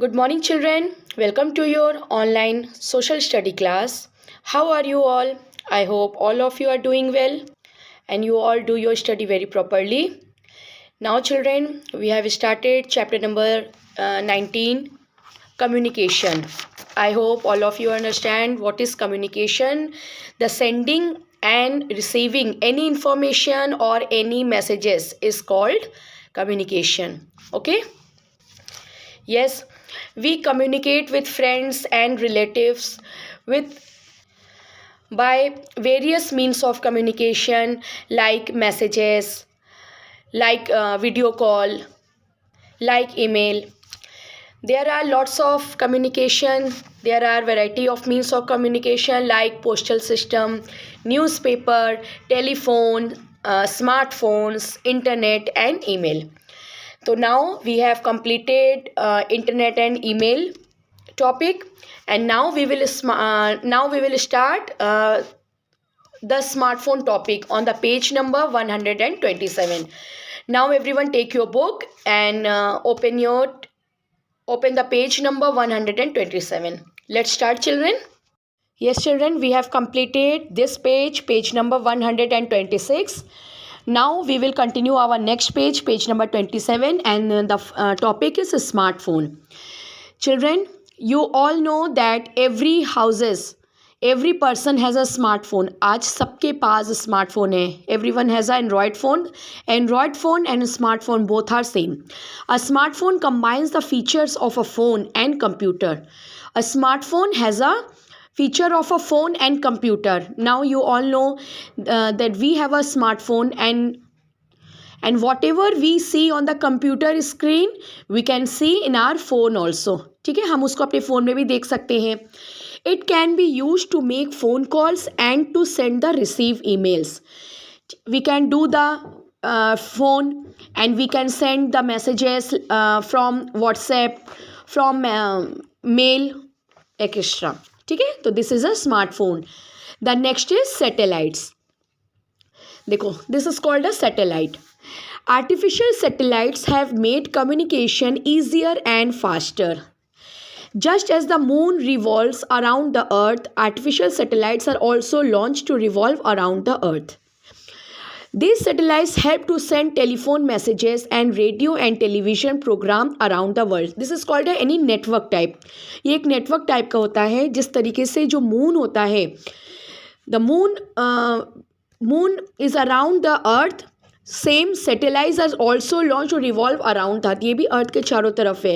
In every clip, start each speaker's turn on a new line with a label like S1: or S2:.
S1: Good morning, children. Welcome to your online social study class. How are you all? I hope all of you are doing well and you all do your study very properly. Now, children, we have started chapter number 19, communication. I hope all of you understand what is communication. The sending and receiving any information or any messages is called communication. Okay? Yes, we communicate with friends and relatives with by various means of communication like messages, like video call, like email. There are lots of communication. There are variety of means of communication like postal system, newspaper, telephone, smartphones, internet, and email. So now we have completed internet and email topic, and now we will start the smartphone topic on the page number 127. Now everyone take your book and open the page number 127. Let's start, children. Yes, children, we have completed this page number 126. Now we will continue our next page number 27, and the topic is a smartphone. Children, you all know that every person has a smartphone. आज सबके पास smartphone है. Everyone has an Android phone. Android phone and smartphone both are same. A smartphone combines the features of a phone and computer. A smartphone has a feature of a phone and computer. Now you all know that we have a smartphone, and whatever we see on the computer screen we can see in our phone also. ठीक है, हम उसको अपने phone में भी देख सकते हैं. It can be used to make phone calls and to send the receive emails. We can do the phone and we can send the messages from WhatsApp, from mail, etc. ठीक है, तो this is a smartphone. The next is satellites. देखो, this is called a satellite. Artificial satellites have made communication easier and faster. Just as the moon revolves around the earth, artificial satellites are also launched to revolve around the earth. These satellites help to send telephone messages and radio and television program around the world. This is called any network type. ये एक network type का होता है. जिस तरीके से जो moon होता है, the moon is around the earth. Same satellites are also launched to revolve around that. ये भी earth के चारों तरफ है.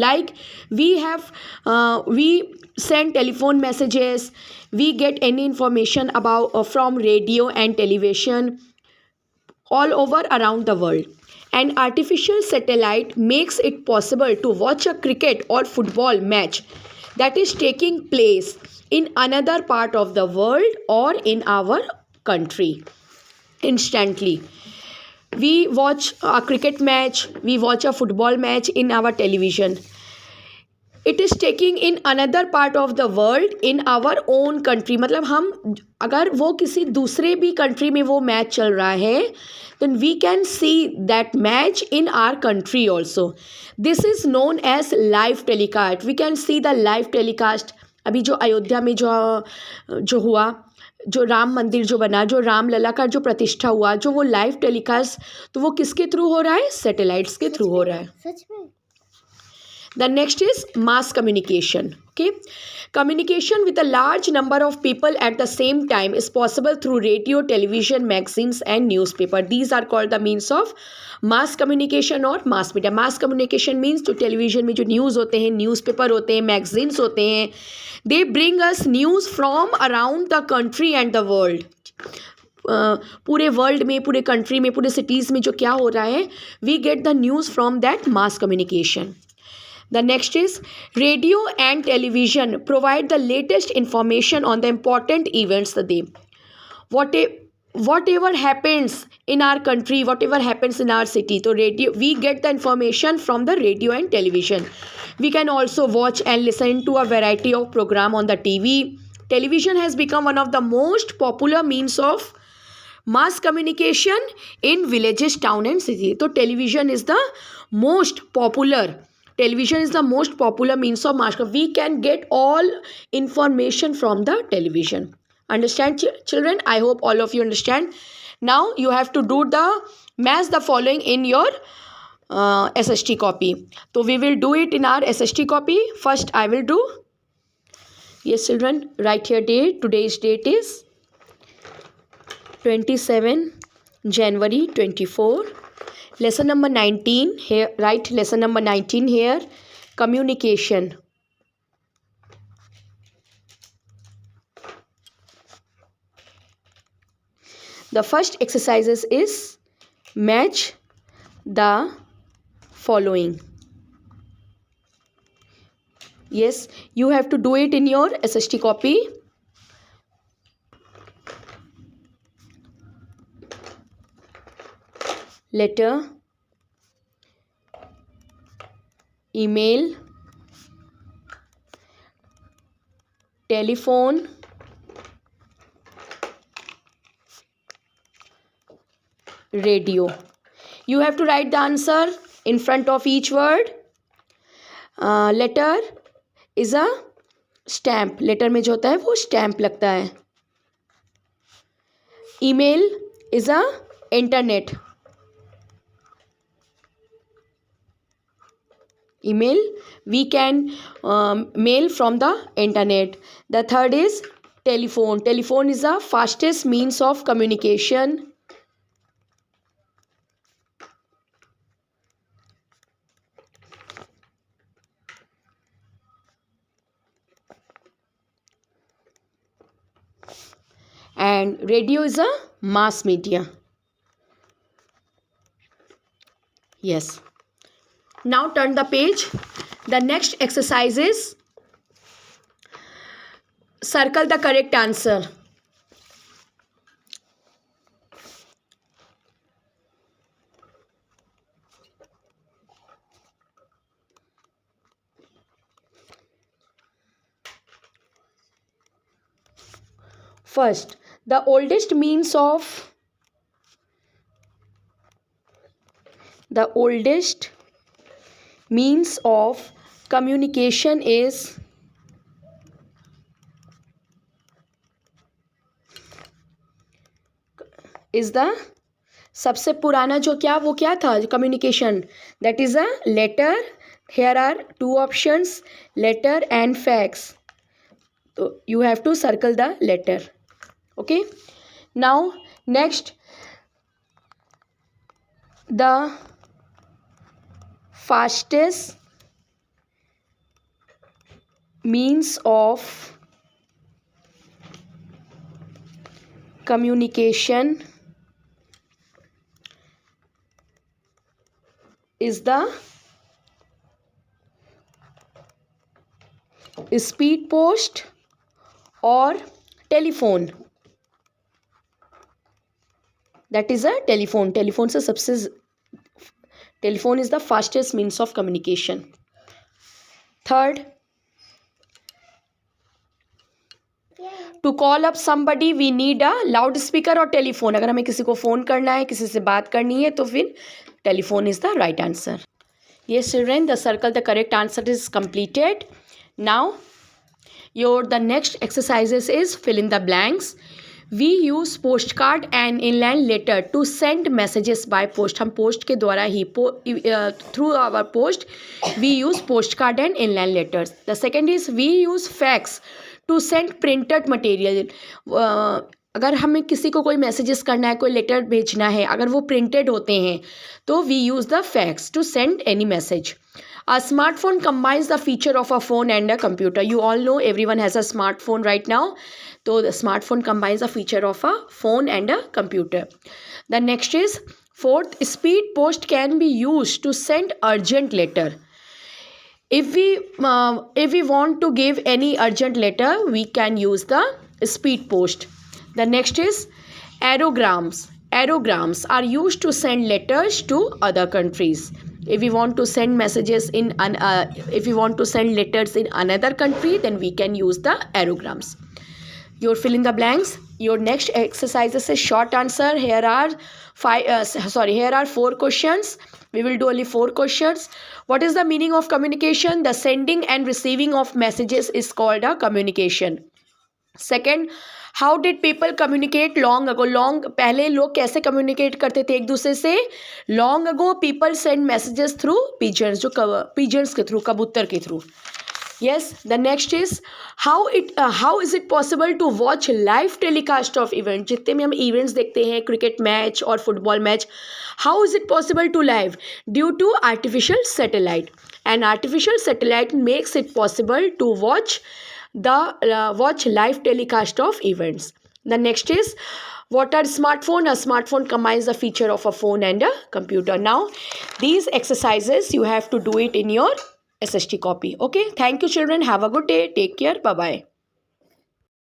S1: Like we send telephone messages, we get any information about from radio and television all over around the world. An artificial satellite makes it possible to watch a cricket or football match that is taking place in another part of the world or in our country instantly. We watch a cricket match, we watch a football match in our television. It is taking in another part of the world in our own country. मतलब हम अगर वो किसी दूसरे भी country में वो match चल रहा है, then we can see that match in our country also. This is known as live telecast. We can see the live telecast. अभी जो अयोध्या में जो हुआ, जो राम मंदिर जो बना, जो राम लला का जो प्रतिष्ठा हुआ, जो वो लाइव टेलीकास्ट, तो वो किसके थ्रू हो रहा है? सैटेलाइट्स के थ्रू हो रहा है. सच में. The next is mass communication. Okay, communication with a large number of people at the same time is possible through radio, television, magazines and newspaper. These are called the means of mass communication or mass media. Mass communication means जो television में जो news होते हैं, newspaper होते हैं, magazines होते हैं, they bring us news from around the country and the world. पूरे वर्ल्ड में, पूरे कंट्री में, पूरे सिटीज़ में जो क्या हो रहा है, we get the news from that mass communication. The next is radio and television provide the latest information on the important events of the day. Whatever happens in our country, whatever happens in our city, so radio, we get the information from the radio and television. We can also watch and listen to a variety of program on the TV. Television has become one of the most popular means of mass communication in villages, town and city. So television is the most popular television is the most popular means of mass communication. We can get all information from the television. Understand, children? I hope all of you understand. Now you have to do the match the following in your SST copy. So we will do it in our SST copy. First I will do. Yes, children, write here date. Today's date is 27 January 24. Lesson number 19 here. Write lesson number 19 here. Communication. The first exercises is match the following. Yes, you have to do it in your SST copy. Letter, email, telephone, radio. You have to write the answer in front of each word. Letter is a stamp. Letter में जो होता है वो stamp लगता है. Email is a internet. Email, we can mail from the internet. The third is telephone. Telephone is the fastest means of communication. And radio is a mass media. Yes. Now turn the page. The next exercise is circle the correct answer. First, the oldest means of communication is the सबसे पुराना जो क्या वो क्या था communication, that is a letter. Here are two options, letter and fax. So you have to circle the letter. Okay, now next, the fastest means of communication is the speed post or telephone. That is a telephone. Telephone से सबसे telephone is the fastest means of communication. Third, to call up somebody we need a loudspeaker or telephone. अगर हमें किसी को phone करना है, किसी से बात करनी है, तो फिर telephone is the right answer. Yes, children, the circle the correct answer is completed. Now the next exercises is fill in the blanks. We use postcard and inland letter to send messages by post. हम post के द्वारा ही through our post we use postcard and inland letters. The second is we use fax to send printed material. अगर हमें किसी को कोई messages करना है, कोई लेटर भेजना है, अगर वो प्रिंटेड होते हैं तो we use the fax to send any message. A smartphone combines the feature of a phone and a computer. You all know everyone has a smartphone right now. So the smartphone combines the feature of a phone and a computer. The next is fourth, speed post can be used to send urgent letter. If we want to give any urgent letter, we can use the speed post. The next is aerograms. Aerograms are used to send letters to other countries. If we want to send messages if we want to send letters in another country, then we can use the aerograms. You fill in the blanks. Your next exercise is a short answer. Here are 4 questions. We will do only 4 questions. What is the meaning of communication? The sending and receiving of messages is called a communication. Second, how did people communicate long ago? पहले लोग कैसे communicate करते थे एक दूसरे से? Long ago people send messages through pigeons, जो pigeons के through, कबूतर के through. Yes, the next is how is it possible to watch live telecast of event? जितने में हम events देखते हैं, cricket match और football match, how is it possible to live? Due to artificial satellite. An artificial satellite makes it possible to watch live telecast of events. The next is, what are smartphone? A smartphone combines the feature of a phone and a computer. Now these exercises you have to do it in your SST copy. Okay, thank you children, have a good day, take care, bye bye.